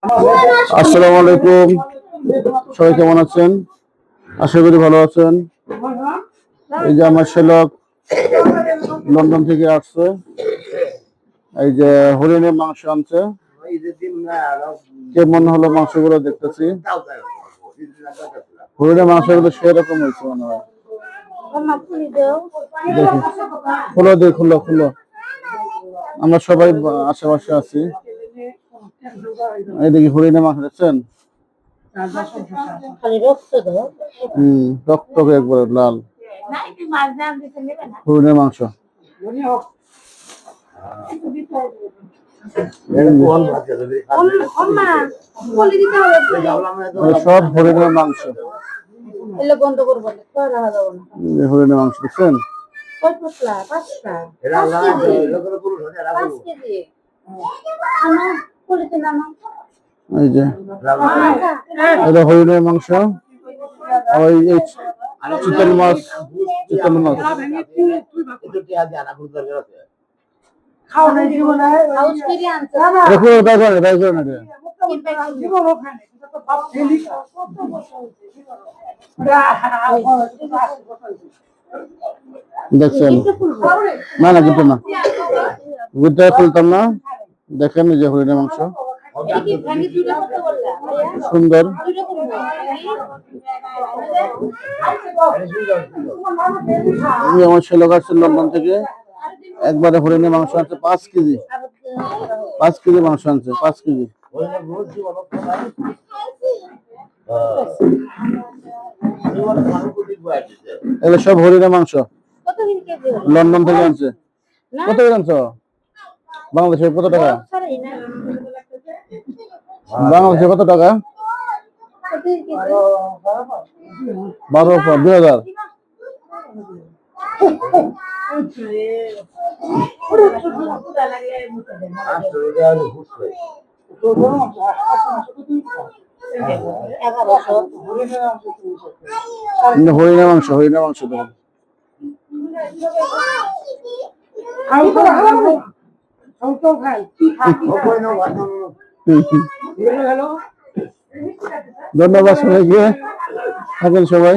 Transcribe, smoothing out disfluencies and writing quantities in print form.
আসসালামু আলাইকুম, সবাই কেমন আছেন? আশা করি ভালো আছেন। এই যে আমার শ্যালক লন্ডন থেকে আসছে, এই যে হরিণের মাংস আনছে। কেমন হলো মাংসগুলো দেখতেছি। হরিণের মাংসগুলো সেরকম হয়েছে মনে হয়। দেখি, খুলো দিয়ে খুলো খুলো। আমরা সবাই আশেপাশে আছি। এই দেখি হরিণের মাংস দেখছেন? রক্ত একবারে লাল। হরিণের মাংস সব হরিণের মাংস। হরিণের মাংস দেখছেন? এই যে এটা হরিণের মাংস, ওই চিতল মাছ, চিতল মাছ। দেখছেন? না না কিন্তু না, গুড়টা খুলতাম না। দেখেন এই যে হরিণের মাংস সুন্দর। আমার ছেলে আসছে লন্ডন থেকে, একবারে হরিণের মাংস আনছে 5 কেজি। 5 কেজি মাংস আনছে, 5 কেজি। এগুলো সব হরিণের মাংস, লন্ডন থেকে আনছে। কত করে আনছো? বাংলাদেশে কত টাকা? বাংলাদেশে কত টাকা? 2000। হরিণের মাংস, হরিণের মাংস দেখুন। ধন্যবাদ সবাইকে, থাকেন সবাই।